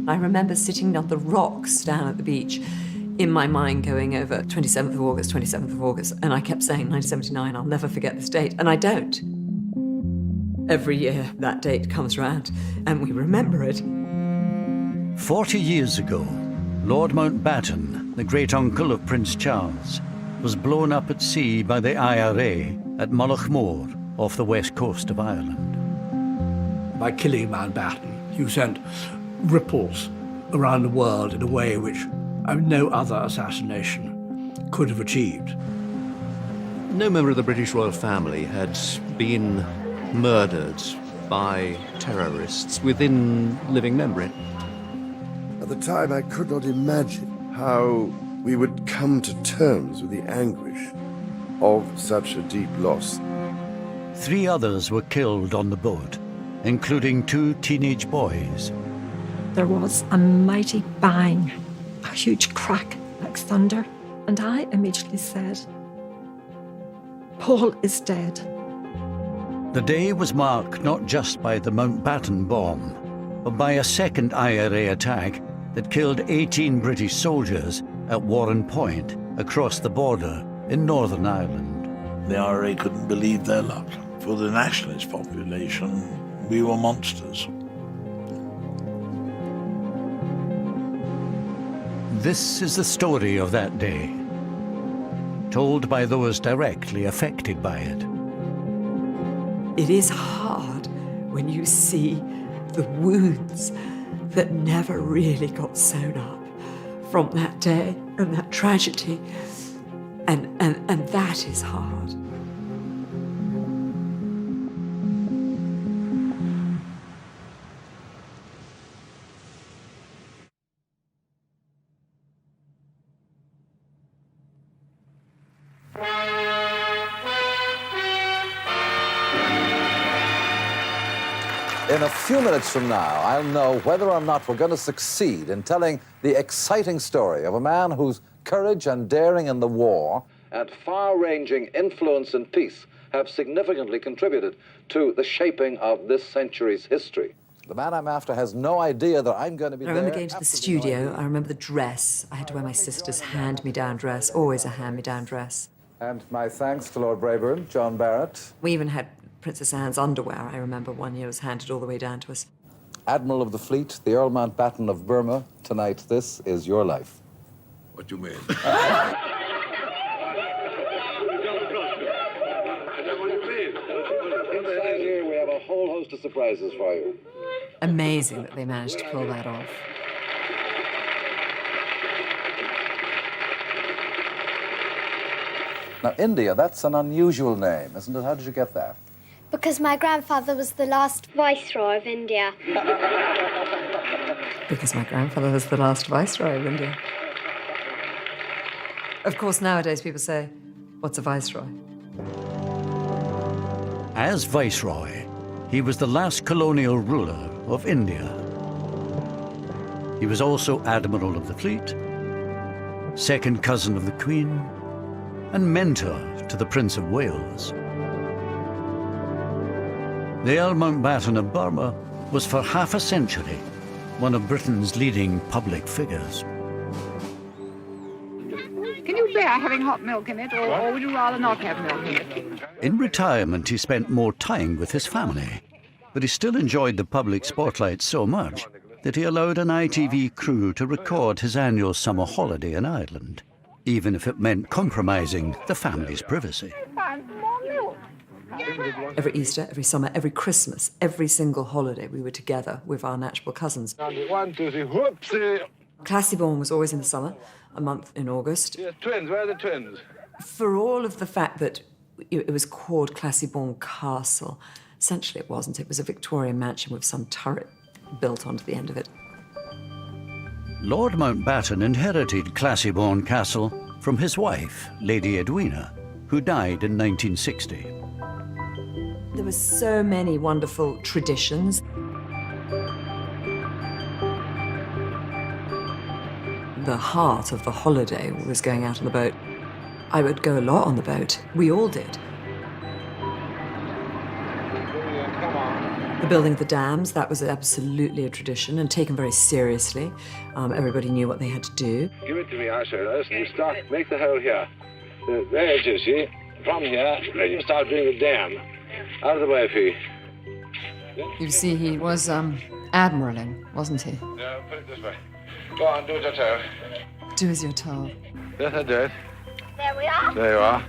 I remember sitting on the rocks down at the beach, in my mind going over 27th of August, 27th of August, and I kept saying 1979, I'll never forget this date, and I don't. Every year that date comes around, and we remember it. 40 years ago, Lord Mountbatten, the great-uncle of Prince Charles, was blown up at sea by the IRA at Mullaghmore, off the west coast of Ireland. By killing Mountbatten, you sent ripples around the world in a way which no other assassination could have achieved. No member of the British royal family had been murdered by terrorists within living memory. At the time, I could not imagine how we would come to terms with the anguish of such a deep loss. 3 others were killed on the boat, including 2 teenage boys. There was a mighty bang, a huge crack like thunder, and I immediately said, Paul is dead. The day was marked not just by the Mountbatten bomb, but by a second IRA attack that killed 18 British soldiers at Warren Point, across the border in Northern Ireland. The IRA couldn't believe their luck. For the nationalist population, we were monsters. This is the story of that day, told by those directly affected by it. It is hard when you see the wounds that never really got sewn up from that day and that tragedy, and that is hard. In a few minutes from now, I'll know whether or not we're going to succeed in telling the exciting story of a man whose courage and daring in the war and far-ranging influence in peace have significantly contributed to the shaping of this century's history. The man I'm after has no idea that I'm going to be I remember going to the studio. I remember the dress. I had to wear my sister's hand-me-down dress, always a hand-me-down dress. And my thanks to Lord Brabourne, John Barrett. We even had Princess Anne's underwear, I remember one year was handed all the way down to us. Admiral of the Fleet, the Earl Mountbatten of Burma, tonight this is your life. What do you mean? Inside here, we have a whole host of surprises for you. Amazing that they managed to pull that off. Now, India, that's an unusual name, isn't it? How did you get that? Because my grandfather was the last Viceroy of India. Because my grandfather was the last Viceroy of India. Of course, nowadays people say, what's a Viceroy? As Viceroy, he was the last colonial ruler of India. He was also Admiral of the Fleet, second cousin of the Queen, and mentor to the Prince of Wales. The Earl Mountbatten of Burma was for half a century one of Britain's leading public figures. Can you bear having hot milk in it, or would you rather not have milk in it? In retirement, he spent more time with his family, but he still enjoyed the public spotlight so much that he allowed an ITV crew to record his annual summer holiday in Ireland, even if it meant compromising the family's privacy. Every Easter, every summer, every Christmas, every single holiday, we were together with our natural cousins. 1, 2, 3, whoopsie! Classy-Born was always in the summer, a month in August. Yes, twins, where are the twins? For all of the fact that it was called Classy-Born Castle, essentially it wasn't. It was a Victorian mansion with some turret built onto the end of it. Lord Mountbatten inherited Classy-Born Castle from his wife, Lady Edwina, who died in 1960. There were so many wonderful traditions. The heart of the holiday was going out on the boat. I would go a lot on the boat. We all did. Come on. The building of the dams, that was absolutely a tradition and taken very seriously. Everybody knew what they had to do. Give it to me, I say. Listen, you start, make the hole here. There it is, see? From here, then you start doing the dam. Out of the way, Fee. You see, he was admiraling, wasn't he? No, put it this way. Go on, do it yourself. Do as you're told. Yes, I did. There we are. There you are.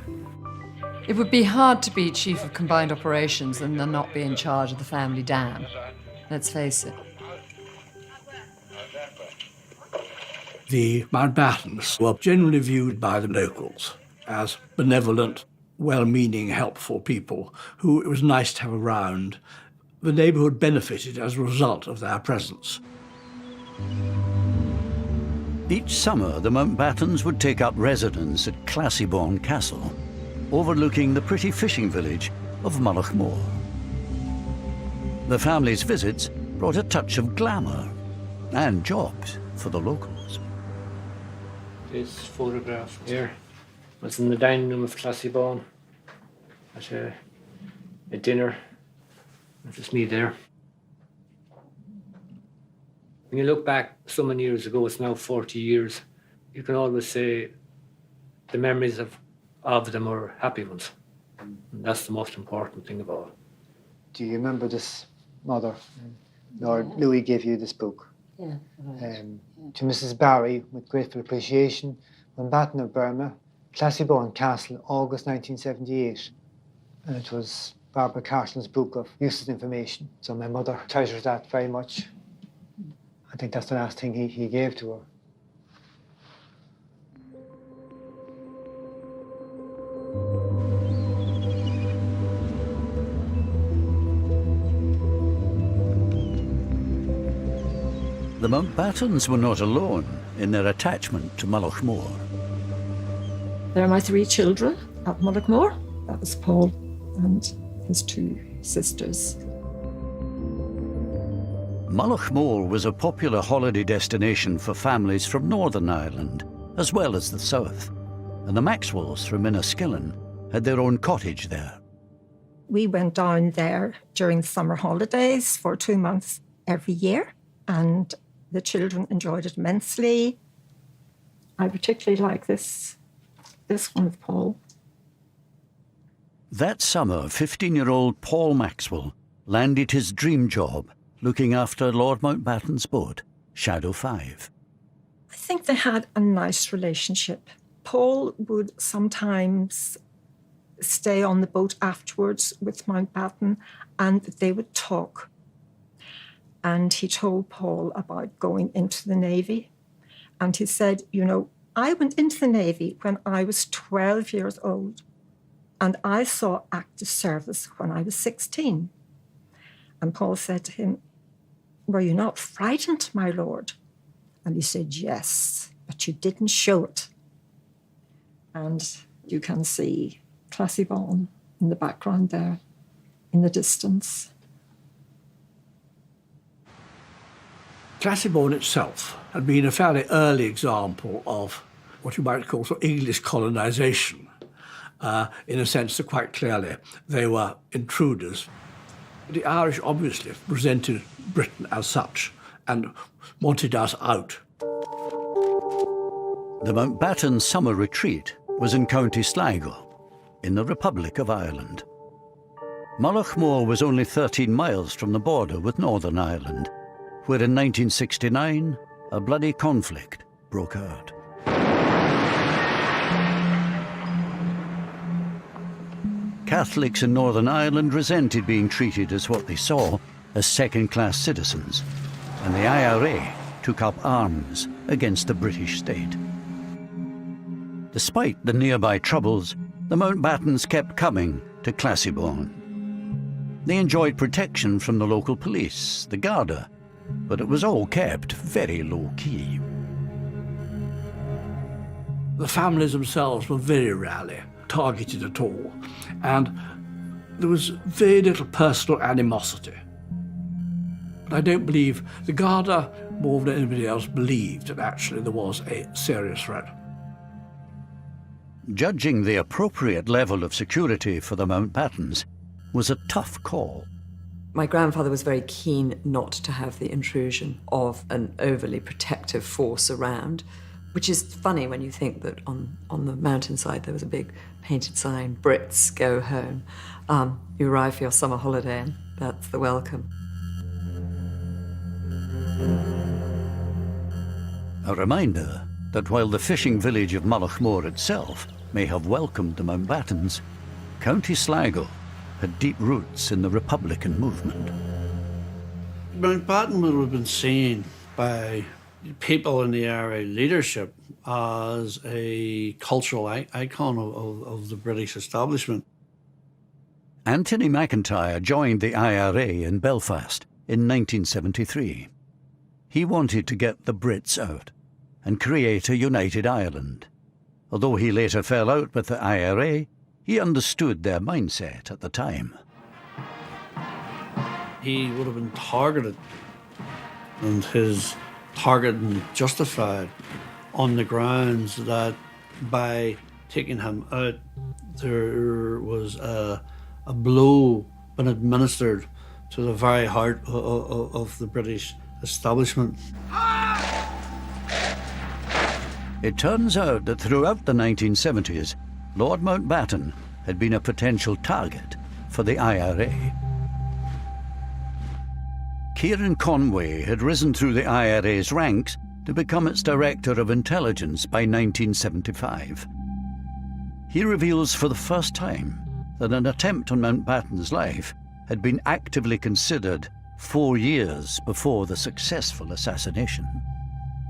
It would be hard to be chief of combined operations and then not be in charge of the family dam. Let's face it. The Mountbattens were generally viewed by the locals as benevolent, well-meaning, helpful people who it was nice to have around. The neighbourhood benefited as a result of their presence. Each summer, the Mountbattens would take up residence at Classiebawn Castle, overlooking the pretty fishing village of Mullaghmore. The family's visits brought a touch of glamour and jobs for the locals. This photograph here was in the dining room of Classiebawn at a dinner. That's just me there. When you look back so many years ago, it's now 40 years, you can always say the memories of them are happy ones. And that's the most important thing of all. Do you remember this mother? Lord Louis gave you this book. Yeah. To Mrs. Barry, with grateful appreciation, Mountbatten of Burma, Classiebawn Castle, August 1978. And it was Barbara Carson's book of useless information. So my mother treasures that very much. I think that's the last thing he gave to her. The Mountbattens were not alone in their attachment to Mullaghmore. There are my 3 children at Mullaghmore. That was Paul and his 2 sisters. Mullaghmore was a popular holiday destination for families from Northern Ireland, as well as the south, and the Maxwells from Inniskillen had their own cottage there. We went down there during the summer holidays for 2 months every year, and the children enjoyed it immensely. I particularly like this one with Paul. That summer, 15-year-old Paul Maxwell landed his dream job looking after Lord Mountbatten's boat, Shadow 5. I think they had a nice relationship. Paul would sometimes stay on the boat afterwards with Mountbatten and they would talk. And he told Paul about going into the Navy. And he said, you know, I went into the Navy when I was 12 years old. And I saw active service when I was 16. And Paul said to him, were you not frightened, my lord? And he said, yes, but you didn't show it. And you can see Classiebawn in the background there, in the distance. Classiebawn itself had been a fairly early example of what you might call sort of English colonisation. In a sense that quite clearly they were intruders. The Irish obviously presented Britain as such and wanted us out. The Mountbatten summer retreat was in County Sligo, in the Republic of Ireland. Mullaghmore was only 13 miles from the border with Northern Ireland, where in 1969 a bloody conflict broke out. Catholics in Northern Ireland resented being treated as what they saw as second-class citizens, and the IRA took up arms against the British state. Despite the nearby troubles, the Mountbattens kept coming to Classiebawn. They enjoyed protection from the local police, the Garda, but it was all kept very low-key. The families themselves were very rarely targeted at all, and there was very little personal animosity. But I don't believe the Garda, more than anybody else, believed that actually there was a serious threat. Judging the appropriate level of security for the Mountbattens was a tough call. My grandfather was very keen not to have the intrusion of an overly protective force around, which is funny when you think that on the mountainside there was a big painted sign, Brits go home. You arrive for your summer holiday and that's the welcome. A reminder that while the fishing village of Mullaghmore itself may have welcomed the Mountbattens, County Sligo had deep roots in the Republican movement. Mountbatten would have been seen by people in the IRA leadership as a cultural icon of the British establishment. Anthony McIntyre joined the IRA in Belfast in 1973. He wanted to get the Brits out and create a united Ireland. Although he later fell out with the IRA, he understood their mindset at the time. He would have been targeted, and his targeting justified on the grounds that by taking him out, there was a blow been administered to the very heart of the British establishment. It turns out that throughout the 1970s, Lord Mountbatten had been a potential target for the IRA. Kieran Conway had risen through the IRA's ranks to become its Director of Intelligence by 1975. He reveals for the first time that an attempt on Mountbatten's life had been actively considered 4 years before the successful assassination.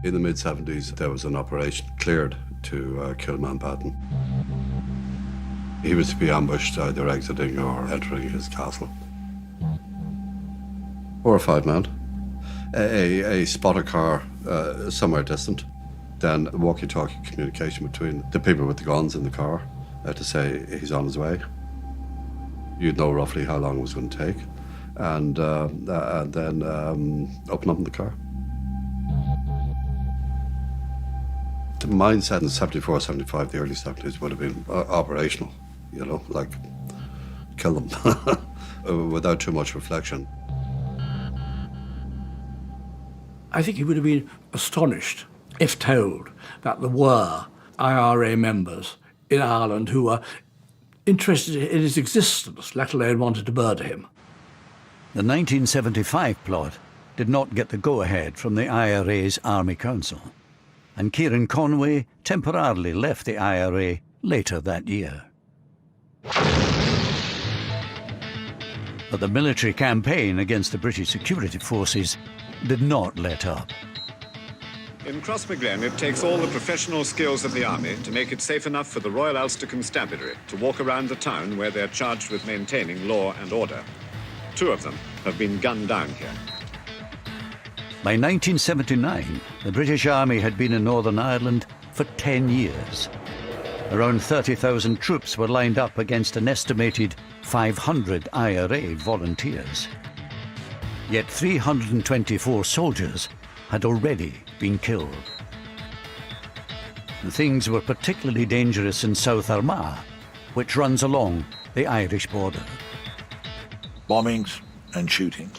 In the mid-70s, there was an operation cleared to kill Mountbatten. He was to be ambushed either exiting or entering his castle. 4 or 5 men. A spotter car somewhere distant. Then walkie-talkie communication between the people with the guns in the car to say he's on his way. You'd know roughly how long it was going to take. And then open up in the car. The mindset in 74, 75, the early 70s would have been operational, you know, like kill them without too much reflection. I think he would have been astonished if told that there were IRA members in Ireland who were interested in his existence, let alone wanted to murder him. The 1975 plot did not get the go-ahead from the IRA's Army Council, and Kieran Conway temporarily left the IRA later that year. But the military campaign against the British security forces did not let up. In Crossmaglen, it takes all the professional skills of the army to make it safe enough for the Royal Ulster Constabulary to walk around the town where they're charged with maintaining law and order. 2 of them have been gunned down here. By 1979, the British Army had been in Northern Ireland for 10 years. Around 30,000 troops were lined up against an estimated 500 IRA volunteers. Yet 324 soldiers had already been killed. And things were particularly dangerous in South Armagh, which runs along the Irish border. Bombings and shootings.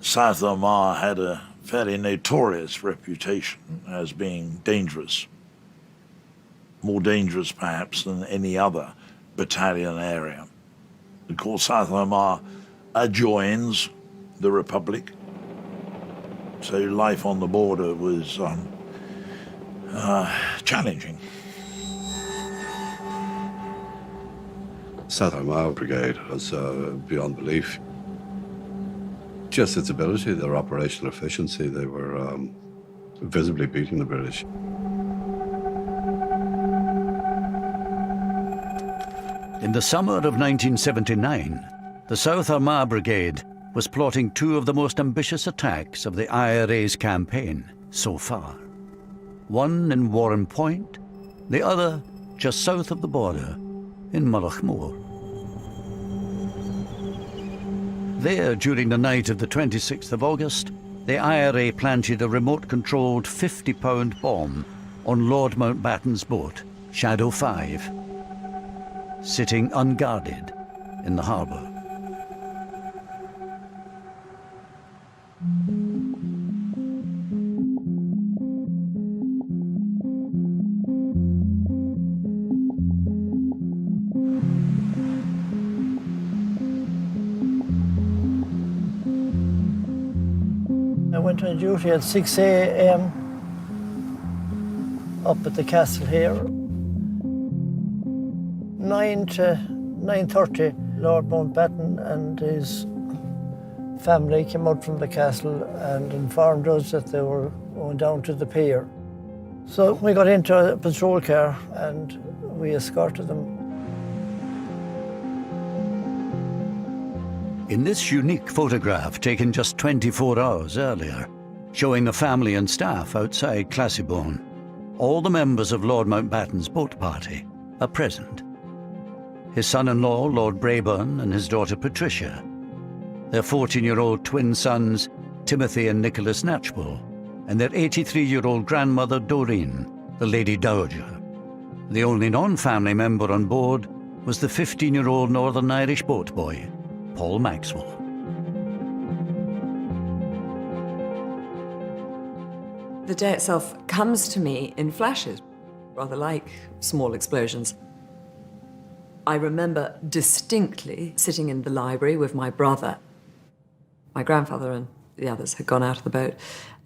South Armagh had a fairly notorious reputation as being dangerous. More dangerous, perhaps, than any other battalion area. Of course, South Armagh adjoins the Republic, so life on the border was challenging. South Armagh Brigade was beyond belief. Just its ability, their operational efficiency, they were visibly beating the British. In the summer of 1979, the South Armagh Brigade was plotting 2 of the most ambitious attacks of the IRA's campaign so far. One in Warren Point, the other just south of the border in Mullaghmore. There, during the night of the 26th of August, the IRA planted a remote-controlled 50-pound bomb on Lord Mountbatten's boat, Shadow 5, sitting unguarded in the harbour. went on duty at 6 a.m. up at the castle here. 9 to 9:30, Lord Mountbatten and his family came out from the castle and informed us that they were going down to the pier. So we got into a patrol car and we escorted them. In this unique photograph taken just 24 hours earlier, showing the family and staff outside Classiebawn, all the members of Lord Mountbatten's boat party are present. His son-in-law, Lord Brabourne, and his daughter Patricia, their 14-year-old twin sons, Timothy and Nicholas Knatchbull, and their 83-year-old grandmother, Doreen, the Lady Dowager. The only non-family member on board was the 15-year-old Northern Irish boat boy, Paul Maxwell. The day itself comes to me in flashes, rather like small explosions. I remember distinctly sitting in the library with my brother. My grandfather and the others had gone out of the boat,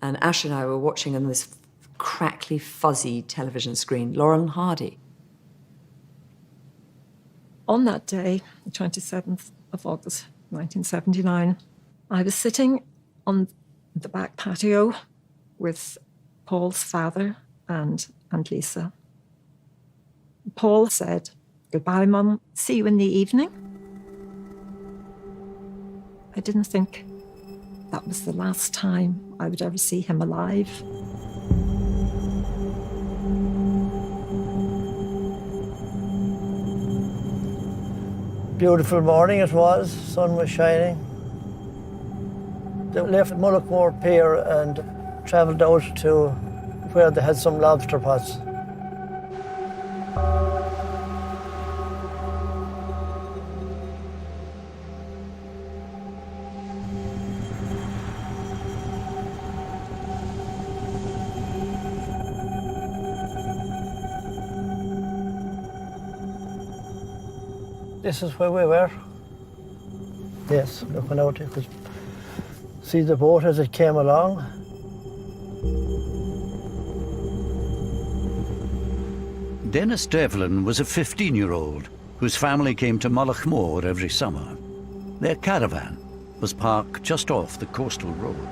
and Ash and I were watching on this crackly, fuzzy television screen, Laurel and Hardy. On that day, the 27th of August, 1979, I was sitting on the back patio with Paul's father and Aunt Lisa. Paul said, "Goodbye, Mum. See you in the evening." I didn't think that was the last time I would ever see him alive. Beautiful morning it was, sun was shining. They left Mullaghmore Pier and travelled out to where they had some lobster pots. This is where we were. Yes, looking out, you could see the boat as it came along. Dennis Devlin was a 15-year-old whose family came to Mullaghmore every summer. Their caravan was parked just off the coastal road.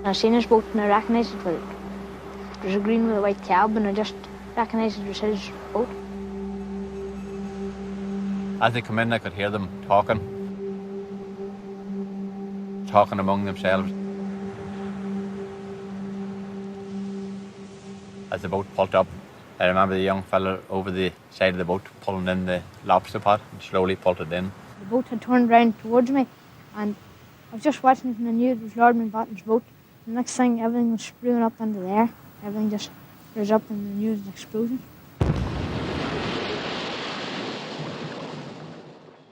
I seen his boat and I recognised it. Well, there's a green with a white cab and I just recognised it was his boat. As they come in, I could hear them talking among themselves. As the boat pulled up, I remember the young fella over the side of the boat pulling in the lobster pot and slowly pulled it in. The boat had turned round towards me and I was just watching it and I knew it was Lord Mountbatten's boat. The next thing, everything was spewing up into the air. Everything just rose up and I knew it was an explosion.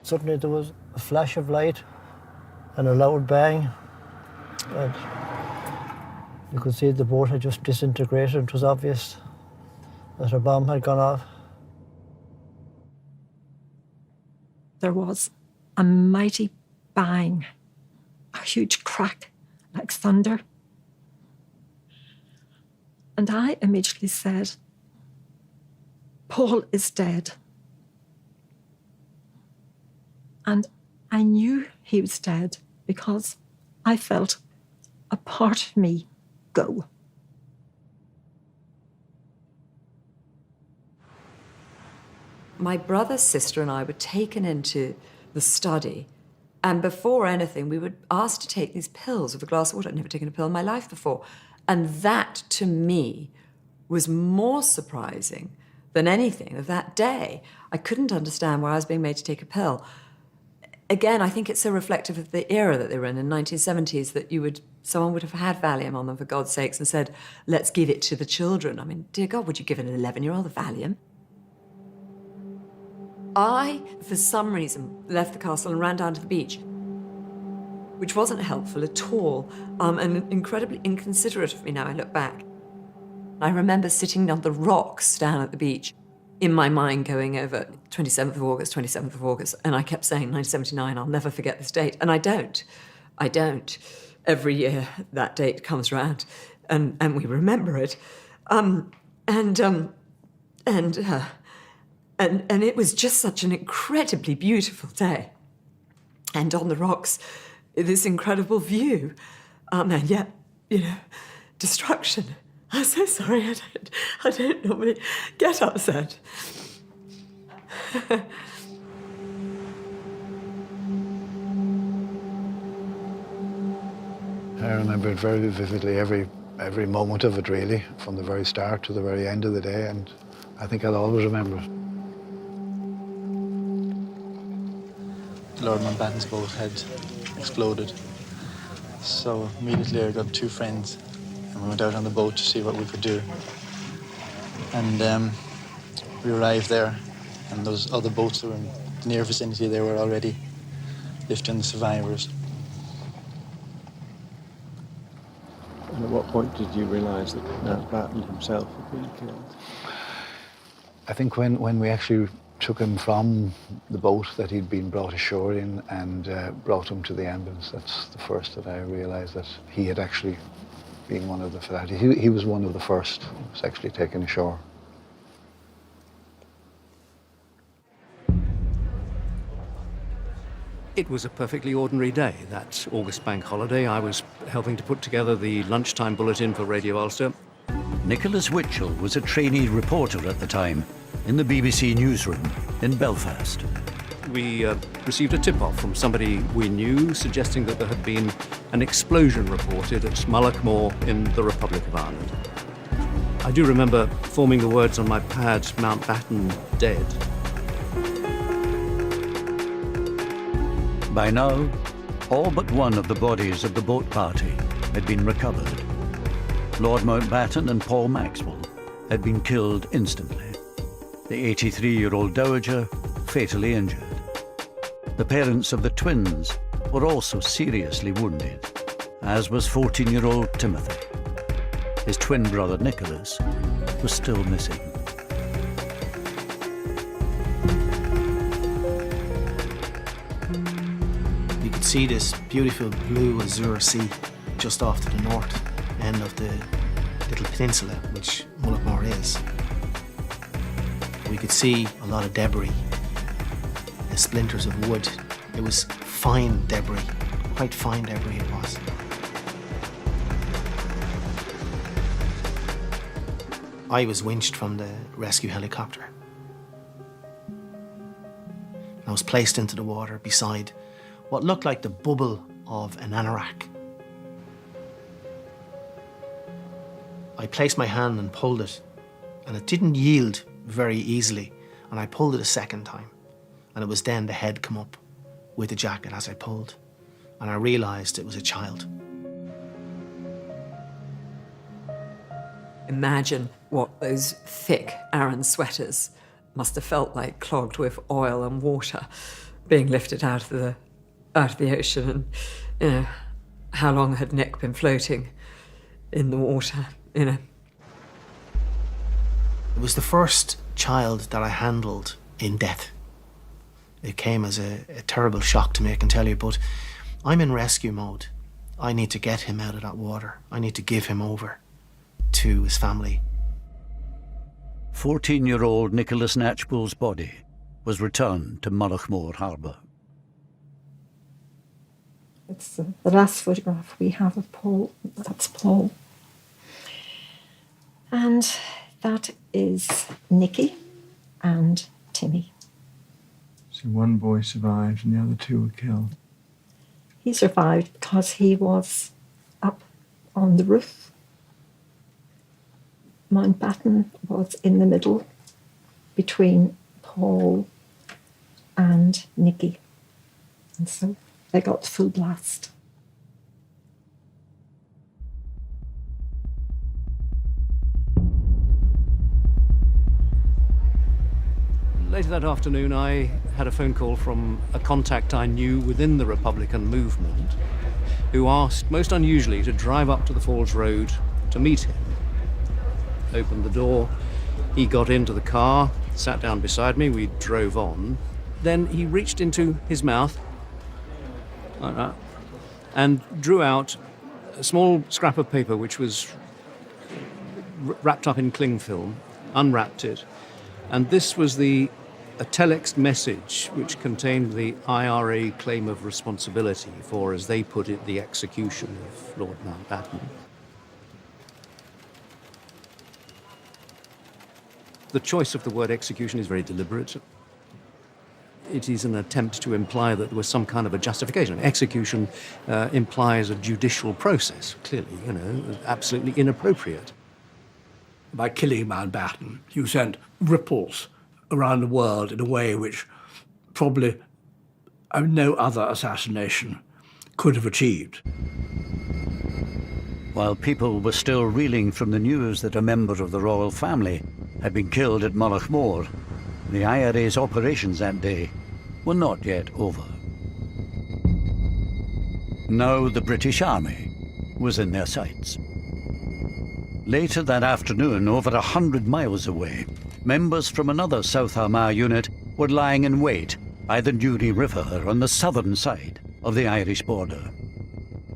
Suddenly there was a flash of light and a loud bang. And you could see the boat had just disintegrated. It was obvious that a bomb had gone off. There was a mighty bang, a huge crack like thunder. And I immediately said, "Paul is dead." And I knew he was dead because I felt a part of me go. My brother, sister, and I were taken into the study, and before anything, we were asked to take these pills with a glass of water. I'd never taken a pill in my life before. And that, to me, was more surprising than anything of that day. I couldn't understand why I was being made to take a pill. Again, I think it's so reflective of the era that they were in 1970s, that someone would have had Valium on them, for God's sakes, and said, let's give it to the children. I mean, dear God, would you give an 11-year-old a Valium? I, for some reason, left the castle and ran down to the beach, which wasn't helpful at all, and incredibly inconsiderate of me now I look back. I remember sitting on the rocks down at the beach, in my mind going over 27th of August, and I kept saying 1979, I'll never forget this date, and I don't. every year that date comes round, and we remember it. And it was just such an incredibly beautiful day. And on the rocks, this incredible view. And yet, destruction. I'm so sorry, I don't normally get upset. I remember it very vividly, every moment of it, really, from the very start to the very end of the day, and I think I'll always remember it. Lord Mountbatten's boat had exploded, so immediately I got two friends and we went out on the boat to see what we could do. And we arrived there, and those other boats that were in the near vicinity, they were already lifting the survivors. And at what point did you realise that Mountbatten himself had been killed? I think when we actually took him from the boat that he'd been brought ashore in and brought him to the ambulance, that's the first that I realised that he had actually been one of the fatalities. He was one of the first who was actually taken ashore. It was a perfectly ordinary day, that August bank holiday. I was helping to put together the lunchtime bulletin for Radio Ulster. Nicholas Witchell was a trainee reporter at the time in the BBC newsroom in Belfast. We received a tip-off from somebody we knew suggesting that there had been an explosion reported at Mullaghmore in the Republic of Ireland. I do remember forming the words on my pad, Mountbatten dead. By now, all but one of the bodies of the boat party had been recovered. Lord Mountbatten and Paul Maxwell had been killed instantly. The 83-year-old dowager fatally injured. The parents of the twins were also seriously wounded, as was 14-year-old Timothy. His twin brother Nicholas was still missing. You could see this beautiful blue azure sea just off to the north end of the little peninsula which Mullaghmore is. We could see a lot of debris, the splinters of wood. It was fine debris, quite fine debris it was. I was winched from the rescue helicopter. I was placed into the water beside what looked like the bubble of an anorak. I placed my hand and pulled it, and it didn't yield very easily, and I pulled it a second time, and it was then the head come up with the jacket as I pulled, and I realised it was a child. Imagine what those thick Aran sweaters must have felt like, clogged with oil and water, being lifted out of the ocean. And how long had Nick been floating in the water? It was the first child that I handled in death. It came as a terrible shock to me, I can tell you, but I'm in rescue mode. I need to get him out of that water. I need to give him over to his family. 14-year-old Nicholas Knatchbull's body was returned to Mullaghmore Harbour. It's the last photograph we have of Paul. That's Paul. And that is Nicky and Timmy. So one boy survived and the other two were killed. He survived because he was up on the roof. Mountbatten was in the middle between Paul and Nicky. And so they got full blast. Later that afternoon, I had a phone call from a contact I knew within the Republican movement, who asked, most unusually, to drive up to the Falls Road to meet him. Opened the door, he got into the car, sat down beside me, we drove on. Then he reached into his mouth, like that, and drew out a small scrap of paper which was wrapped up in cling film, unwrapped it, and this was a telex message which contained the IRA claim of responsibility for, as they put it, the execution of Lord Mountbatten. The choice of the word execution is very deliberate. It is an attempt to imply that there was some kind of a justification. Execution implies a judicial process, clearly, absolutely inappropriate. By killing Mountbatten, you sent ripples around the world in a way which probably no other assassination could have achieved. While people were still reeling from the news that a member of the royal family had been killed at Mullaghmore, the IRA's operations that day were not yet over. Now the British Army was in their sights. Later that afternoon, over 100 miles away, members from another South Armagh unit were lying in wait by the Newry River on the southern side of the Irish border.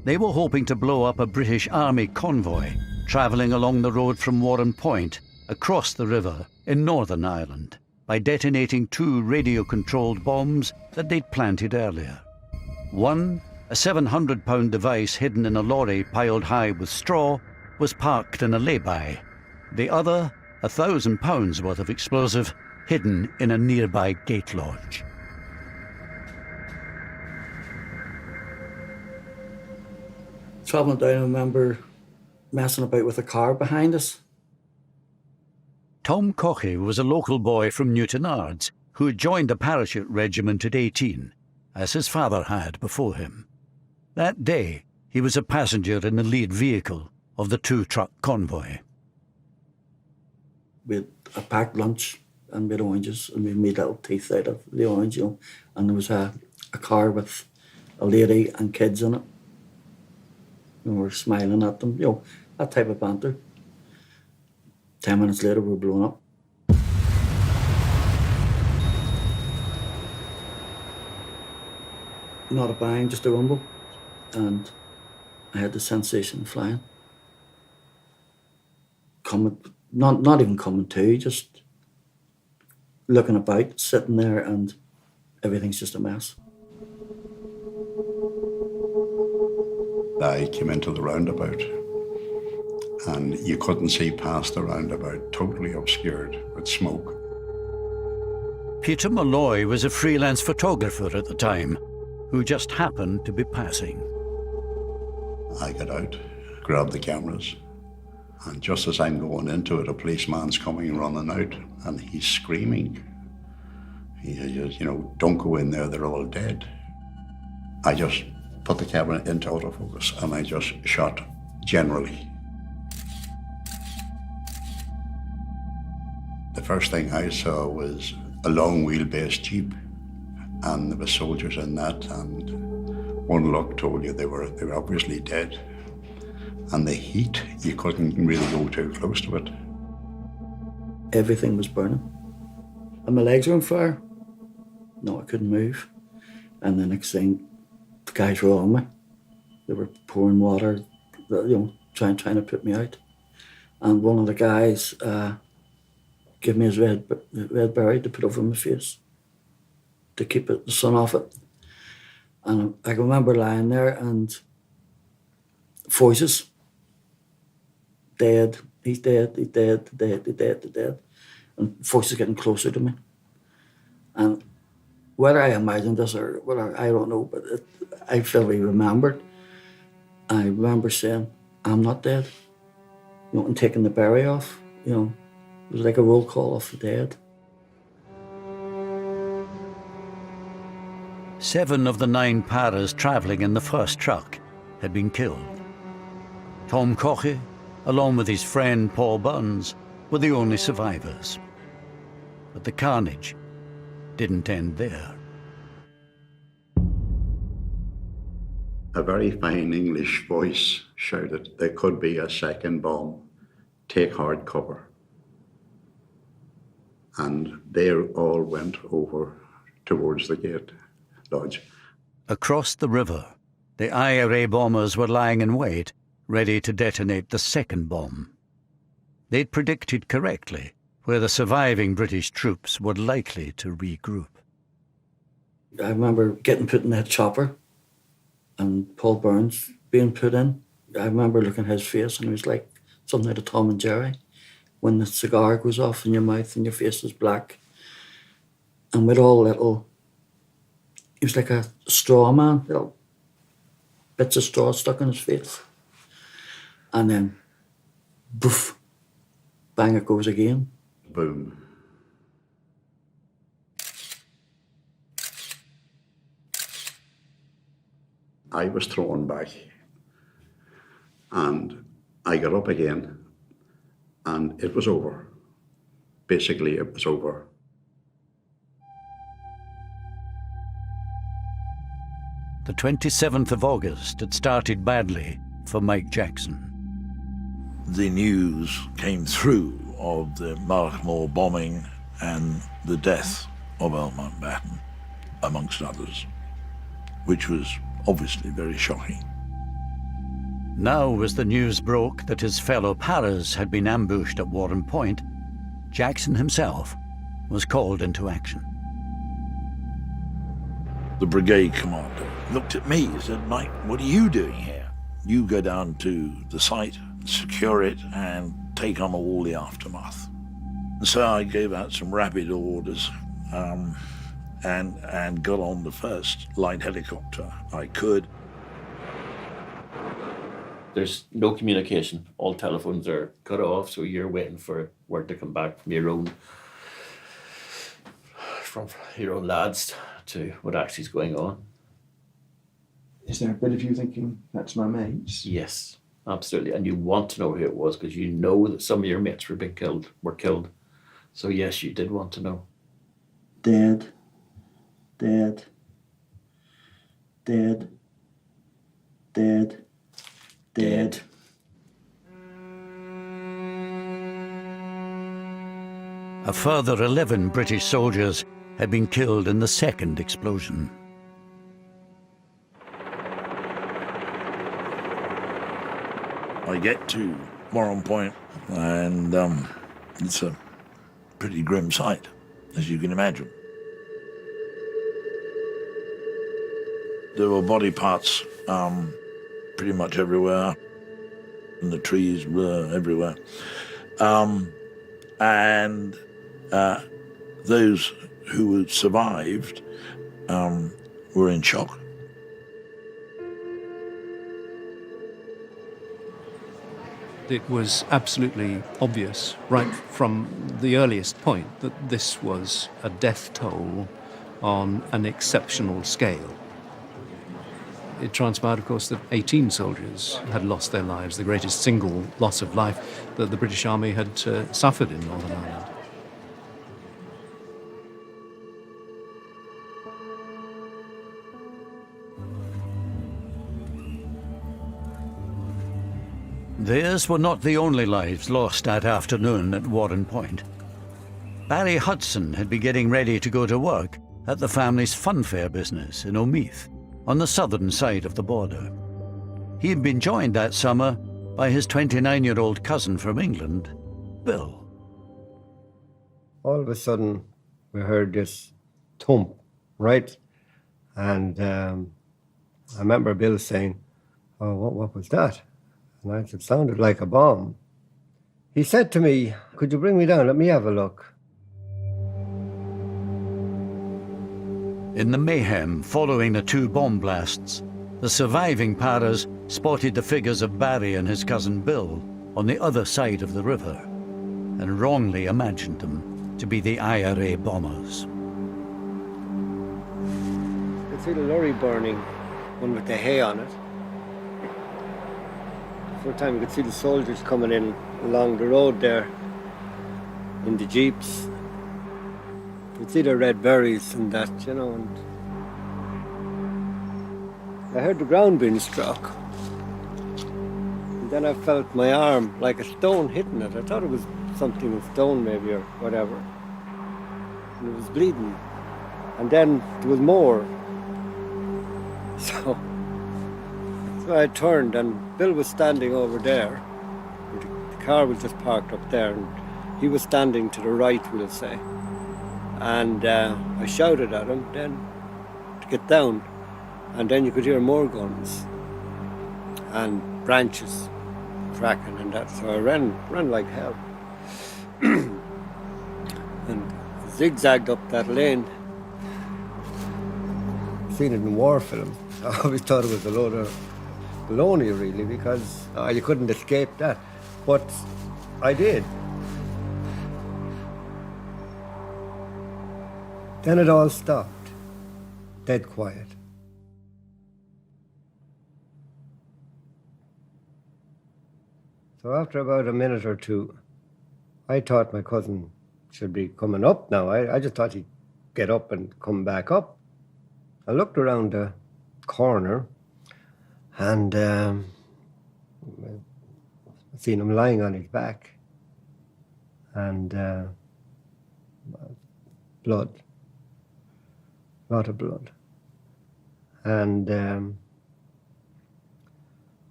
They were hoping to blow up a British Army convoy travelling along the road from Warren Point across the river in Northern Ireland by detonating 2 radio-controlled bombs that they'd planted earlier. One, a 700-pound device hidden in a lorry piled high with straw, was parked in a lay-by. The other, 1,000 pounds worth of explosive, hidden in a nearby gate lodge. Travelling down, I remember messing about with a car behind us. Tom Cochey was a local boy from Newtonards who had joined the parachute regiment at 18, as his father had before him. That day, he was a passenger in the lead vehicle of the 2-truck convoy. We had a packed lunch and we had oranges and we made little teeth out of the orange, and there was a car with a lady and kids in it. And we were smiling at them, that type of banter. 10 minutes later, we were blown up. Not a bang, just a rumble. And I had the sensation of flying. Not even coming to, just looking about, sitting there, and everything's just a mess. I came into the roundabout and you couldn't see past the roundabout, totally obscured with smoke. Peter Malloy was a freelance photographer at the time, who just happened to be passing. I got out, grabbed the cameras, and just as I'm going into it, a policeman's coming running out, and he's screaming. He says, don't go in there, they're all dead. I just put the camera into autofocus and I just shot generally. The first thing I saw was a long wheelbase Jeep, and there were soldiers in that, and one look told you they were obviously dead. And the heat, you couldn't really go too close to it. Everything was burning. And my legs were on fire. No, I couldn't move. And the next thing, the guys were on me. They were pouring water, trying to put me out. And one of the guys gave me his red berry to put over my face to keep the sun off it. And I can remember lying there and voices. Dead, he's dead, he's dead, dead, he's dead, he's dead. And voices getting closer to me. And whether I imagined this or whether, I don't know, but I vividly remembered. I remember saying, I'm not dead. And taking the berry off, it was like a roll call of the dead. 7 of the 9 paras travelling in the first truck had been killed. Tom Cochey, along with his friend Paul Burns, were the only survivors. But the carnage didn't end there. A very fine English voice shouted, there could be a second bomb. Take hard cover. And they all went over towards the gate lodge. Across the river, the IRA bombers were lying in wait ready to detonate the second bomb. They'd predicted correctly where the surviving British troops were likely to regroup. I remember getting put in that chopper and Paul Burns being put in. I remember looking at his face and it was like something out of Tom and Jerry. When the cigar goes off in your mouth and your face is black. And with all little, he was like a straw man, little bits of straw stuck in his face. And then, boof, bang it goes again. Boom. I was thrown back and I got up again and it was over. Basically, it was over. The 27th of August had started badly for Mike Jackson. The news came through of the Markmoor bombing and the death of Earl Mountbatten, amongst others, which was obviously very shocking. Now, as the news broke that his fellow paras had been ambushed at Warren Point, Jackson himself was called into action. The brigade commander looked at me and said, "Mike, what are you doing here? You go down to the site, secure it, and take on all the aftermath." And so I gave out some rapid orders and got on the first light helicopter I could. There's no communication. All telephones are cut off, so you're waiting for word to come back from your own lads to what actually is going on. Is there a bit of you thinking, that's my mates? Yes, absolutely. And you want to know who it was because you know that some of your mates were killed. So yes, you did want to know. Dead. Dead. Dead. Dead. Dead. A further 11 British soldiers had been killed in the second explosion. I get to Warren Point and it's a pretty grim sight, as you can imagine. There were body parts pretty much everywhere, and the trees were everywhere. And those who had survived were in shock. It was absolutely obvious, right from the earliest point, that this was a death toll on an exceptional scale. It transpired, of course, that 18 soldiers had lost their lives, the greatest single loss of life that the British Army had suffered in Northern Ireland. Theirs were not the only lives lost that afternoon at Warren Point. Barry Hudson had been getting ready to go to work at the family's funfair business in Omeath, on the southern side of the border. He had been joined that summer by his 29-year-old cousin from England, Bill. All of a sudden, we heard this thump, right? And I remember Bill saying, "Oh, what was that?" And I said, "It sounded like a bomb." He said to me, "Could you bring me down? Let me have a look." In the mayhem following the two bomb blasts, the surviving paras spotted the figures of Barry and his cousin Bill on the other side of the river and wrongly imagined them to be the IRA bombers. You could see the lorry burning, one with the hay on it. For a time you could see the soldiers coming in along the road there in the jeeps. You could see the red berries and that, you know, and I heard the ground being struck. And then I felt my arm like a stone hitting it. I thought it was something of stone maybe or whatever. And it was bleeding. And then there was more. So So I turned and Bill was standing over there. The car was just parked up there and he was standing to the right, we'll say. And I shouted at him then to get down. And then you could hear more guns and branches cracking and that. So I ran like hell. And zigzagged up that lane. I've seen it in war film. I always thought it was a load of baloney, really, because you couldn't escape that. But I did. Then it all stopped. Dead quiet. So after about a minute or two, I thought my cousin should be coming up now. I just thought he'd get up and come back up. I looked around the corner and I seen him lying on his back and blood, a lot of blood. And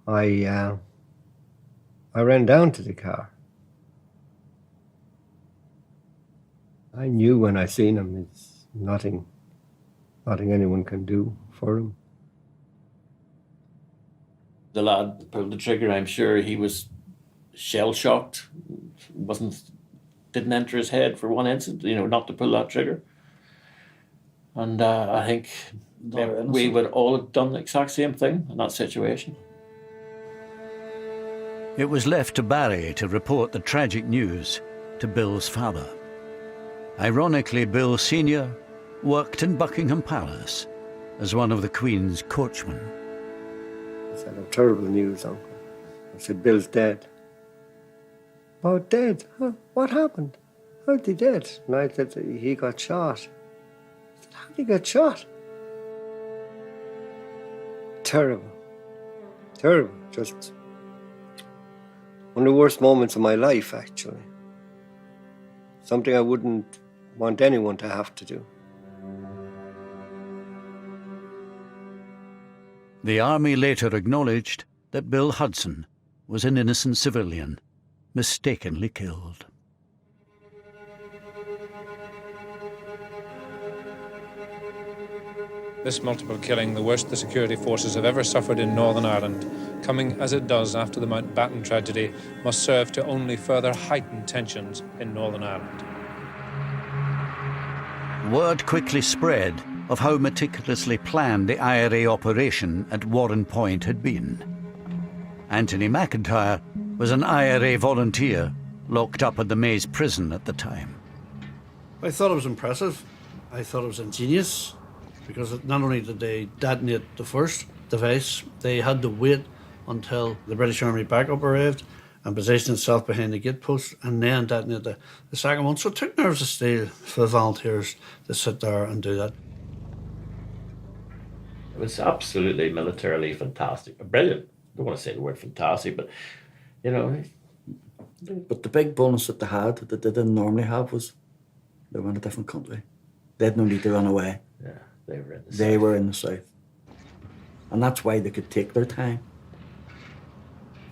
I ran down to the car. I knew when I seen him, it's nothing anyone can do for him. The lad that pulled the trigger, I'm sure he was shell-shocked. Didn't enter his head for one instant, not to pull that trigger. And I think that we would all have done the exact same thing in that situation. It was left to Barry to report the tragic news to Bill's father. Ironically, Bill Sr. worked in Buckingham Palace as one of the Queen's coachmen. I said, "Oh, terrible news, Uncle." I said, "Bill's dead." "Oh, dead? Huh? What happened? How'd he dead?" And I said, "He got shot." I said, "How'd he get shot?" Terrible. Terrible. Just one of the worst moments of my life, actually. Something I wouldn't want anyone to have to do. The army later acknowledged that Bill Hudson was an innocent civilian, mistakenly killed. This multiple killing, the worst the security forces have ever suffered in Northern Ireland, coming as it does after the Mountbatten tragedy, must serve to only further heighten tensions in Northern Ireland. Word quickly spread of how meticulously planned the IRA operation at Warren Point had been. Anthony McIntyre was an IRA volunteer locked up at the Maze prison at the time. I thought it was impressive. I thought it was ingenious, because not only did they detonate the first device, they had to wait until the British Army backup arrived and positioned itself behind the gate post and then detonate the second one. So it took nerves of steel for the volunteers to sit there and do that. It was absolutely militarily fantastic. Brilliant. I don't want to say the word fantastic, but, But the big bonus that they had, that they didn't normally have, was they were in a different country. They had no need to run away. Yeah, they were in the south. They were in the south. And that's why they could take their time.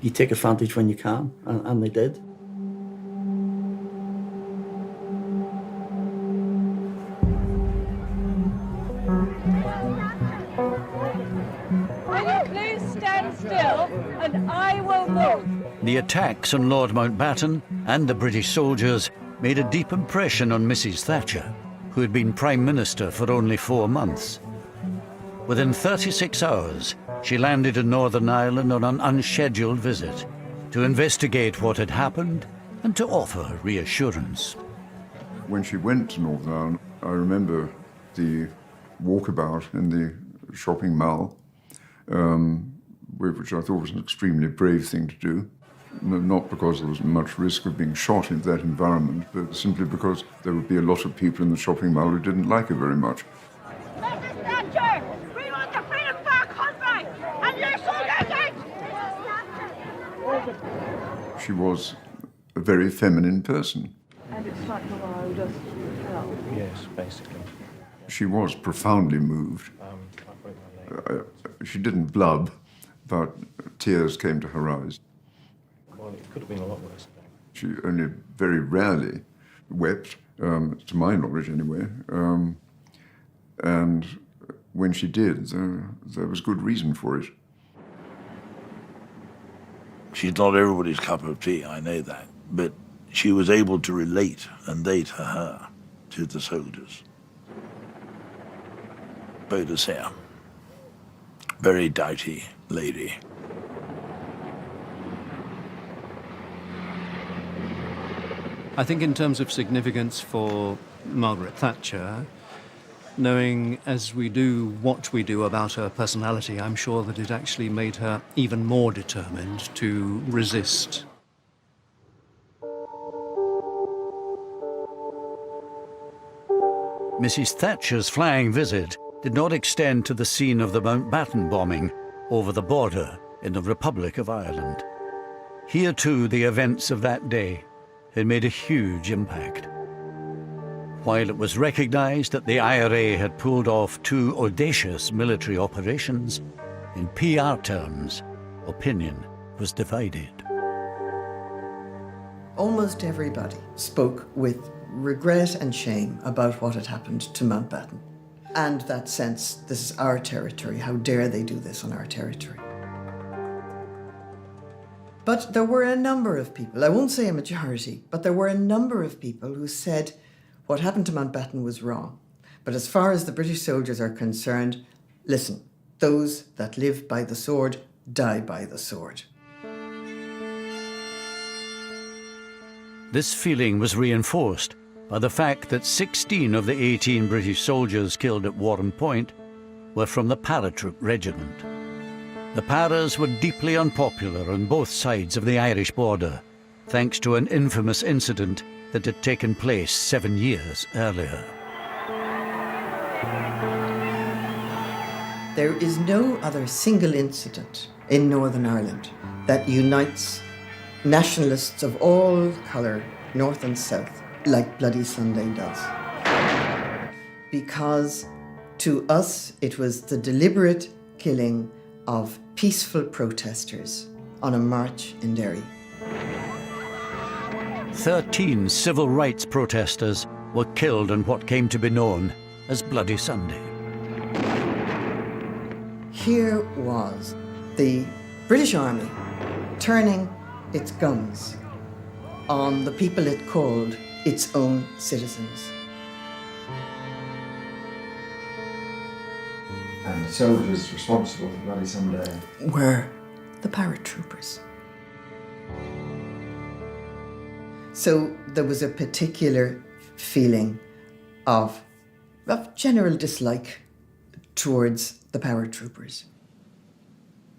You take advantage when you can, and they did. Will you please stand still and I will move? The attacks on Lord Mountbatten and the British soldiers made a deep impression on Mrs. Thatcher, who had been Prime Minister for only 4 months. Within 36 hours, she landed in Northern Ireland on an unscheduled visit to investigate what had happened and to offer reassurance. When she went to Northern Ireland, I remember the walkabout in the shopping mall, which I thought was an extremely brave thing to do. Not because there was much risk of being shot in that environment, but simply because there would be a lot of people in the shopping mall who didn't like her very much. Mrs. Thatcher, we want the freedom for our country, and you're so getting. She was a very feminine person. And it's like the world of hell. Yes, basically. She was profoundly moved. She didn't blub, but tears came to her eyes. Well, it could have been a lot worse. She only very rarely wept, to my knowledge anyway. And when she did, there was good reason for it. She's not everybody's cup of tea, I know that, but she was able to relate, and they to her, to the soldiers. Baudelaire, very doughty lady. I think in terms of significance for Margaret Thatcher, knowing as we do what we do about her personality, I'm sure that it actually made her even more determined to resist. Mrs. Thatcher's flying visit did not extend to the scene of the Mountbatten bombing over the border in the Republic of Ireland. Here too the events of that day had made a huge impact. While it was recognised that the IRA had pulled off 2 audacious military operations, in PR terms, opinion was divided. Almost everybody spoke with regret and shame about what had happened to Mountbatten. And that sense, this is our territory, how dare they do this on our territory. But there were a number of people, I won't say a majority, but there were a number of people who said what happened to Mountbatten was wrong. But as far as the British soldiers are concerned, listen, those that live by the sword die by the sword. This feeling was reinforced by the fact that 16 of the 18 British soldiers killed at Warren Point were from the paratroop regiment. The Paras were deeply unpopular on both sides of the Irish border, thanks to an infamous incident that had taken place 7 years earlier. There is no other single incident in Northern Ireland that unites nationalists of all colour, north and south, like Bloody Sunday does. Because to us it was the deliberate killing of peaceful protesters on a march in Derry. 13 civil rights protesters were killed on what came to be known as Bloody Sunday. Here was the British Army turning its guns on the people it called its own citizens. And the soldiers responsible for Bloody Sunday were the paratroopers. So there was a particular feeling of general dislike towards the paratroopers.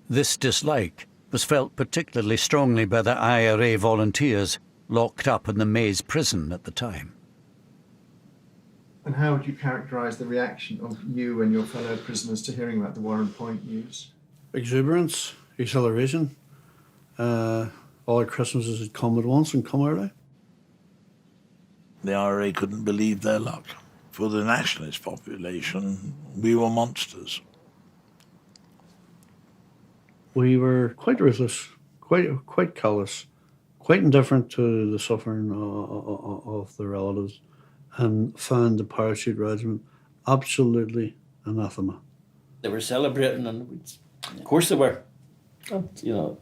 This dislike was felt particularly strongly by the IRA volunteers locked up in the Maze prison at the time. And how would you characterise the reaction of you and your fellow prisoners to hearing about the Warren Point news? Exuberance, exhilaration. All the Christmases had come at once and come early. The IRA couldn't believe their luck. For the nationalist population, we were monsters. We were quite ruthless, quite callous, quite indifferent to the suffering of the relatives, and found the parachute regiment absolutely anathema. They were celebrating, and of course they were. You know,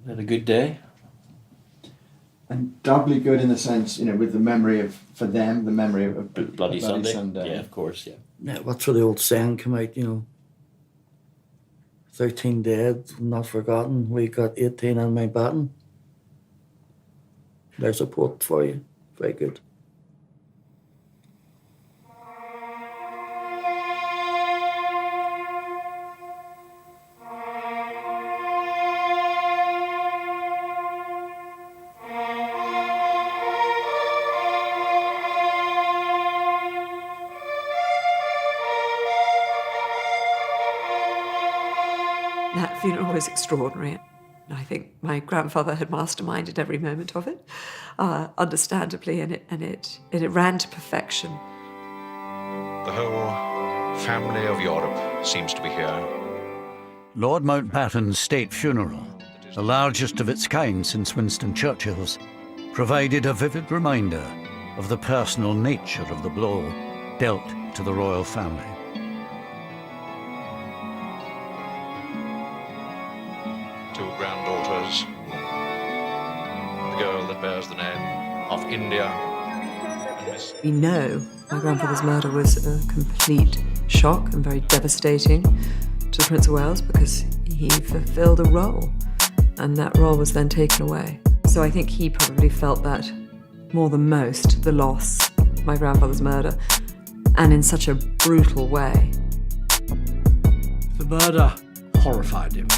they had a good day. And doubly good in the sense, you know, with the memory of, for them, the memory of Bloody Sunday. Yeah, of course, yeah. Yeah, what's where the old saying come out, you know, 13 dead, not forgotten. We got 18 on Mountbatten. There's a quote for you. Very good. That funeral was extraordinary. I think my grandfather had masterminded every moment of it, understandably, and it ran to perfection. The whole family of Europe seems to be here. Lord Mountbatten's state funeral, the largest of its kind since Winston Churchill's, provided a vivid reminder of the personal nature of the blow dealt to the royal family. Two granddaughters, the girl that bears the name of India. We know my grandfather's murder was a complete shock and very devastating to the Prince of Wales because he fulfilled a role, and that role was then taken away. So I think he probably felt that more than most, the loss of my grandfather's murder, and in such a brutal way. The murder horrified him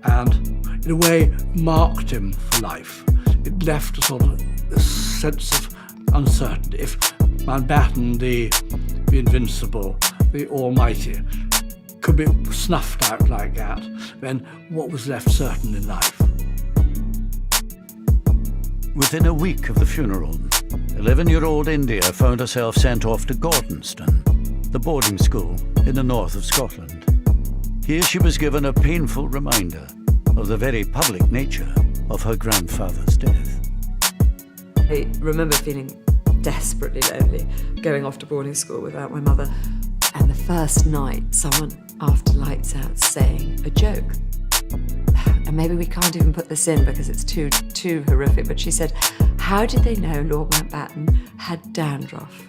and, in a way, marked him for life. It left a sort of a sense of uncertainty. If Mountbatten, the invincible, the almighty, could be snuffed out like that, then what was left certain in life? Within a week of the funeral, 11-year-old India found herself sent off to Gordonston, the boarding school in the north of Scotland. Here she was given a painful reminder of the very public nature of her grandfather's death. I remember feeling desperately lonely, going off to boarding school without my mother. And the first night, someone, after lights out, saying a joke. And maybe we can't even put this in because it's too horrific, but she said, how did they know Lord Mountbatten had dandruff?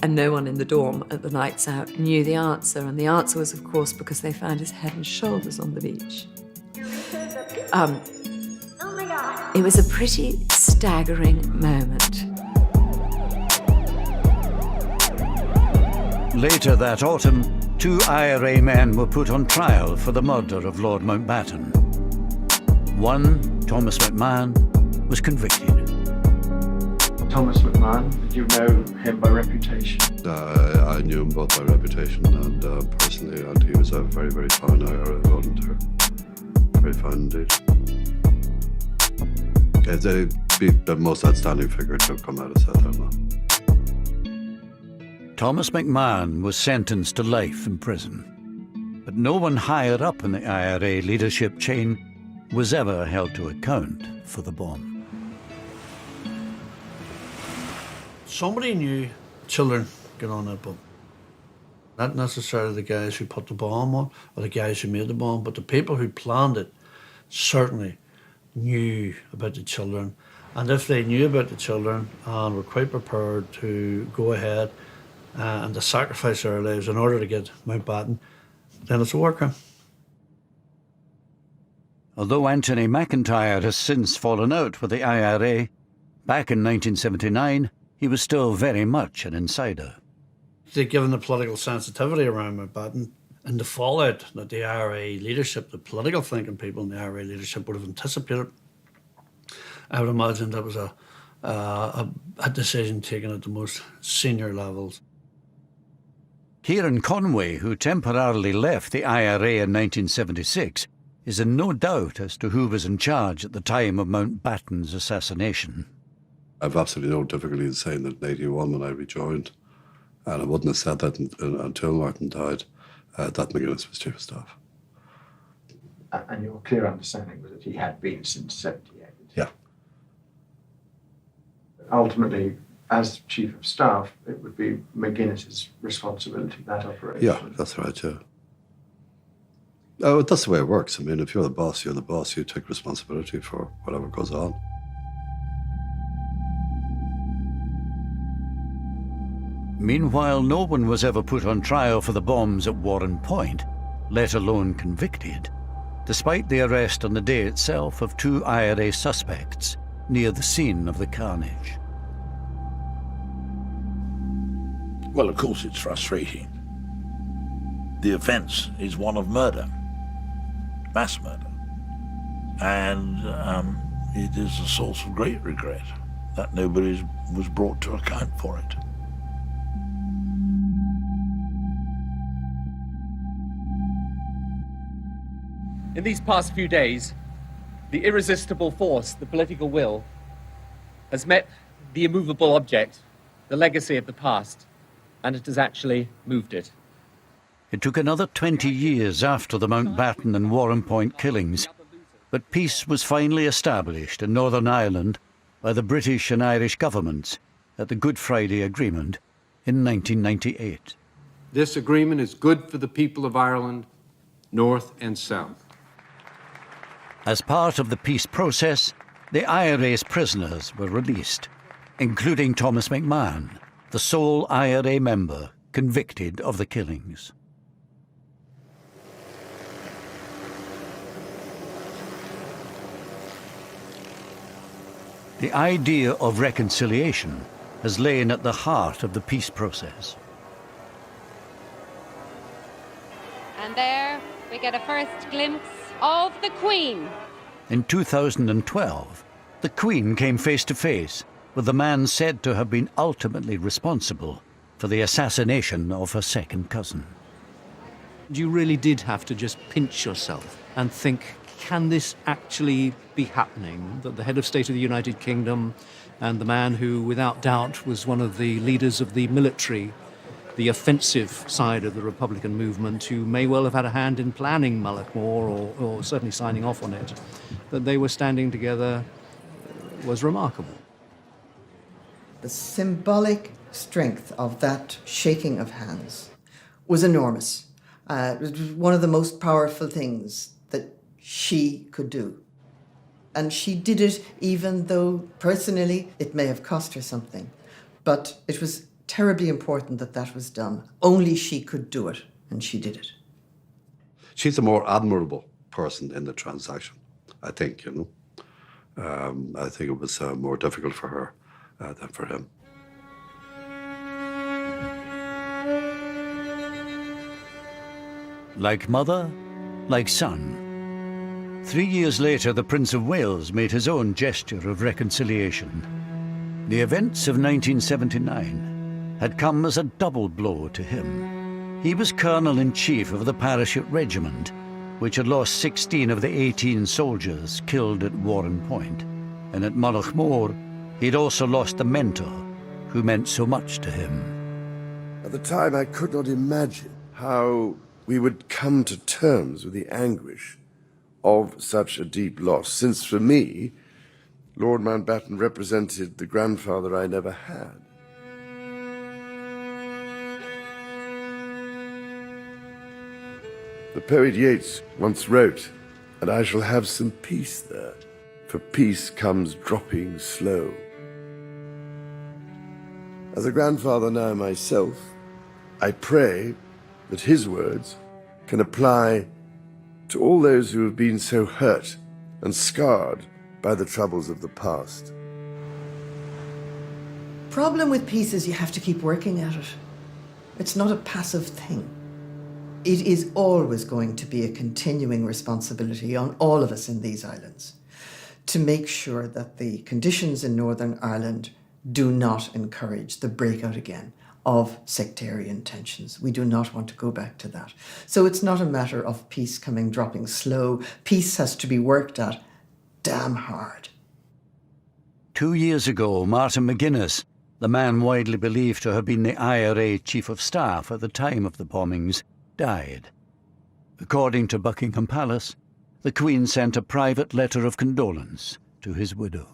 And no one in the dorm at the nights out knew the answer. And the answer was, of course, because they found his head and shoulders on the beach. It was a pretty staggering moment. Later that autumn, 2 IRA men were put on trial for the murder of Lord Mountbatten. One, Thomas McMahon, was convicted. Thomas McMahon, did you know him by reputation? I knew him both by reputation and personally, and he was a very, very fine IRA volunteer. Very fine indeed. They'd be the most outstanding figure to have come out of South Armagh. Thomas McMahon was sentenced to life in prison, but no one higher up in the IRA leadership chain was ever held to account for the bomb. Somebody knew children get on that bomb. Not necessarily the guys who put the bomb on or the guys who made the bomb, but the people who planned it certainly knew about the children. And if they knew about the children and were quite prepared to go ahead and to sacrifice their lives in order to get Mountbatten, then it's a war crime. Although Anthony McIntyre has since fallen out with the IRA, back in 1979, he was still very much an insider. Given the political sensitivity around Mountbatten and the fallout that the IRA leadership, the political thinking people in the IRA leadership would have anticipated, I would imagine that was a decision taken at the most senior levels. Kieran Conway, who temporarily left the IRA in 1976, is in no doubt as to who was in charge at the time of Mountbatten's assassination. I've absolutely no difficulty in saying that in 81 when I rejoined, and I wouldn't have said that until Martin died, that McGuinness was chief of staff. And your clear understanding was that he had been since 78? Yeah. Ultimately, as chief of staff, it would be McGuinness's responsibility, that operation. Yeah, that's right, yeah. Oh, that's the way it works. I mean, if you're the boss, you're the boss. You take responsibility for whatever goes on. Meanwhile, no one was ever put on trial for the bombs at Warren Point, let alone convicted, despite the arrest on the day itself of 2 IRA suspects near the scene of the carnage. Well, of course it's frustrating. The offence is one of murder, mass murder. And it is a source of great regret that nobody was brought to account for it. In these past few days, the irresistible force, the political will, has met the immovable object, the legacy of the past, and it has actually moved it. It took another 20 years after the Mountbatten and Warrenpoint killings, but peace was finally established in Northern Ireland by the British and Irish governments at the Good Friday Agreement in 1998. This agreement is good for the people of Ireland, North and South. As part of the peace process, the IRA's prisoners were released, including Thomas McMahon, the sole IRA member convicted of the killings. The idea of reconciliation has lain at the heart of the peace process. And there we get a first glimpse of the Queen. In 2012, the Queen came face to face with the man said to have been ultimately responsible for the assassination of her second cousin. You really did have to just pinch yourself and think, can this actually be happening? That the head of state of the United Kingdom and the man who, without doubt, was one of the leaders of the military, the offensive side of the Republican movement, who may well have had a hand in planning Mullaghmore or certainly signing off on it, that they were standing together was remarkable. The symbolic strength of that shaking of hands was enormous. It was one of the most powerful things that she could do. And she did it even though personally it may have cost her something. But it was terribly important that that was done. Only she could do it, and she did it. She's a more admirable person in the transaction, I think, you know. I think it was more difficult for her than for him. Like mother, like son. 3 years later, the Prince of Wales made his own gesture of reconciliation. The events of 1979 had come as a double blow to him. He was Colonel-in-Chief of the Parachute Regiment, which had lost 16 of the 18 soldiers killed at Warrenpoint. And at Mullaghmore, he'd also lost a mentor who meant so much to him. At the time, I could not imagine how we would come to terms with the anguish of such a deep loss, since for me, Lord Mountbatten represented the grandfather I never had. The poet Yeats once wrote, "And I shall have some peace there, for peace comes dropping slow." As a grandfather now myself, I pray that his words can apply to all those who have been so hurt and scarred by the troubles of the past. Problem with peace is you have to keep working at it. It's not a passive thing. It is always going to be a continuing responsibility on all of us in these islands to make sure that the conditions in Northern Ireland do not encourage the breakout again of sectarian tensions. We do not want to go back to that. So it's not a matter of peace dropping slow. Peace has to be worked at damn hard. 2 years ago, Martin McGuinness, the man widely believed to have been the IRA Chief of Staff at the time of the bombings, died. According to Buckingham Palace, the Queen sent a private letter of condolence to his widow.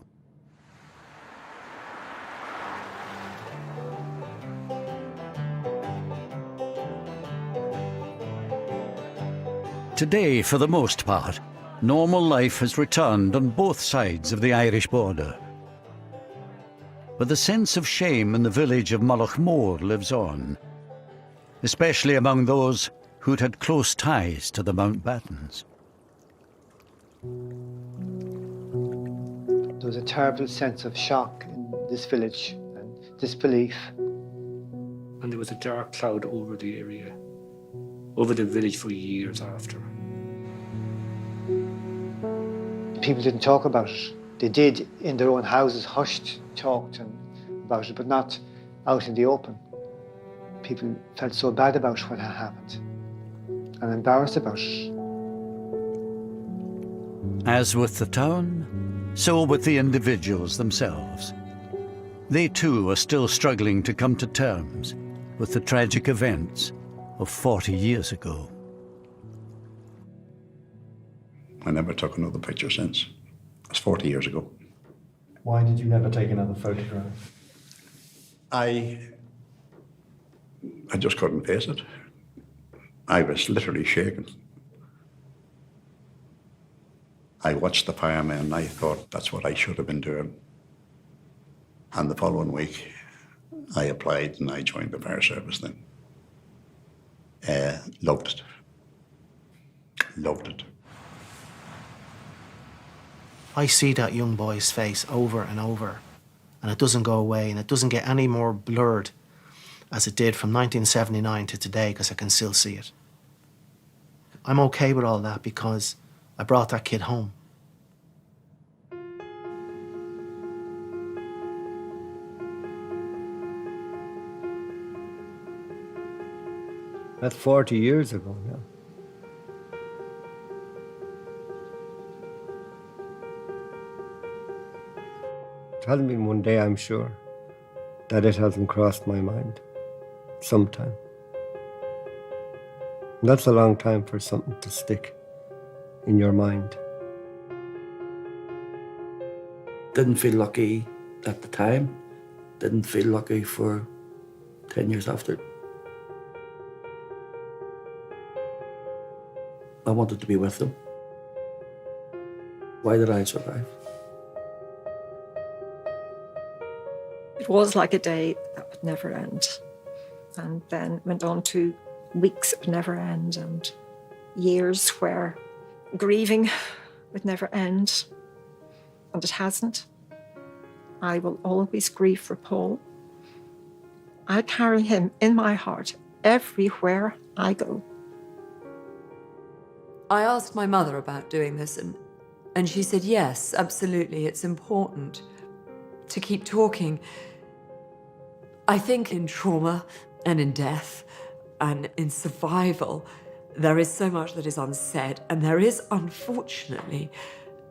Today, for the most part, normal life has returned on both sides of the Irish border. But the sense of shame in the village of Mullaghmore lives on, especially among those who'd had close ties to the Mountbattens. There was a terrible sense of shock in this village and disbelief. And there was a dark cloud over the area, over the village for years after. People didn't talk about it. They did in their own houses, hushed, talked about it, but not out in the open. People felt so bad about what had happened and embarrassed about it. As with the town, so with the individuals themselves. They too are still struggling to come to terms with the tragic events of 40 years ago. I never took another picture since. It's 40 years ago. Why did you never take another photograph? I just couldn't face it. I was literally shaking. I watched the firemen and I thought that's what I should have been doing. And the following week, I applied and I joined the fire service then. Loved it. Loved it. I see that young boy's face over and over, and it doesn't go away, and it doesn't get any more blurred as it did from 1979 to today, because I can still see it. I'm okay with all that because I brought that kid home. That's 40 years ago now. It hasn't been one day, I'm sure, that it hasn't crossed my mind. Sometime. And that's a long time for something to stick in your mind. Didn't feel lucky at the time. Didn't feel lucky for 10 years after. I wanted to be with them. Why did I survive? It was like a day that would never end. And then went on to weeks that would never end and years where grieving would never end. And it hasn't. I will always grieve for Paul. I carry him in my heart everywhere I go. I asked my mother about doing this, and she said, yes, absolutely, it's important to keep talking. I think in trauma and in death and in survival, there is so much that is unsaid, and there is, unfortunately,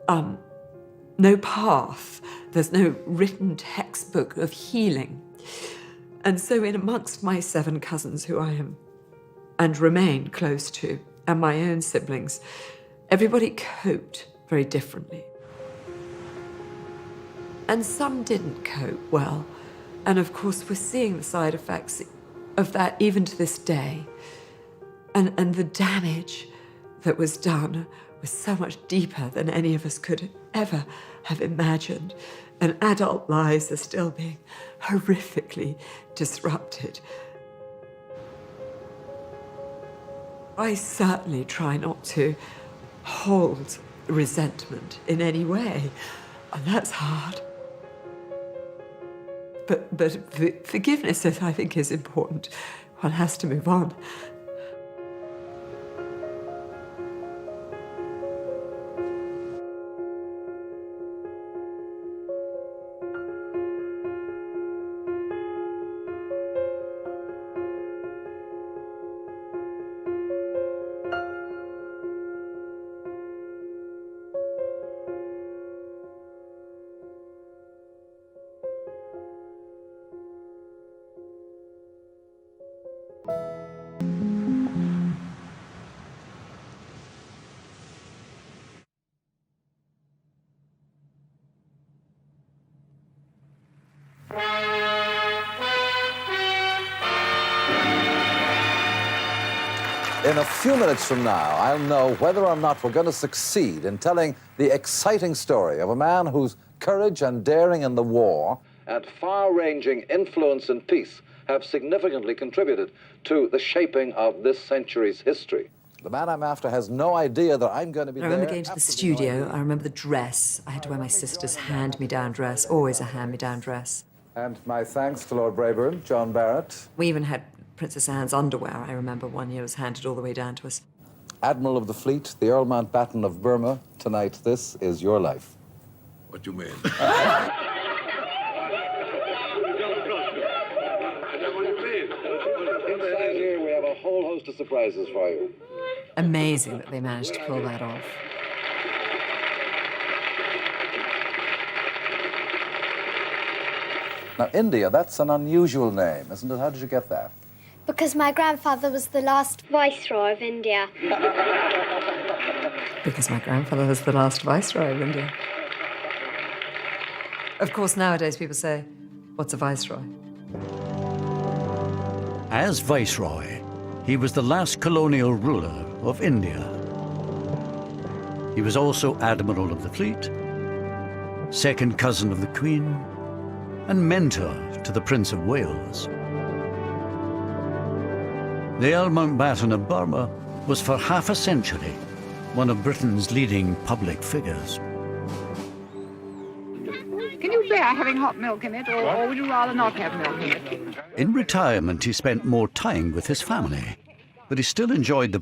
no path. There's no written textbook of healing. And so in amongst my 7 cousins who I am and remain close to, and my own siblings, everybody coped very differently. And some didn't cope well. And of course, we're seeing the side effects of that even to this day. And the damage that was done was so much deeper than any of us could ever have imagined. And adult lives are still being horrifically disrupted. I certainly try not to hold resentment in any way, and that's hard. But forgiveness, I think, is important. One has to move on. In a few minutes from now, I'll know whether or not we're going to succeed in telling the exciting story of a man whose courage and daring in the war and far-ranging influence in peace have significantly contributed to the shaping of this century's history. The man I'm after has no idea that I'm going to be there. I remember going to the studio. I remember the dress. I had to wear my sister's hand-me-down dress, always a hand-me-down dress. And my thanks to Lord Brabourne, John Barrett. We even had Princess Anne's underwear. I remember one year was handed all the way down to us. Admiral of the Fleet, the Earl Mountbatten of Burma, tonight this is your life. What do you mean? Inside here, we have a whole host of surprises for you. Amazing that they managed to pull that off. Now, India, that's an unusual name, isn't it? How did you get that? Because my grandfather was the last Viceroy of India. Because my grandfather was the last Viceroy of India. Of course, nowadays people say, what's a Viceroy? As Viceroy, he was the last colonial ruler of India. He was also Admiral of the Fleet, second cousin of the Queen, and mentor to the Prince of Wales. The Earl Mountbatten of Burma was for half a century one of Britain's leading public figures. Can you bear having hot milk in it, or would you rather not have milk in it? In retirement, he spent more time with his family, but he still enjoyed the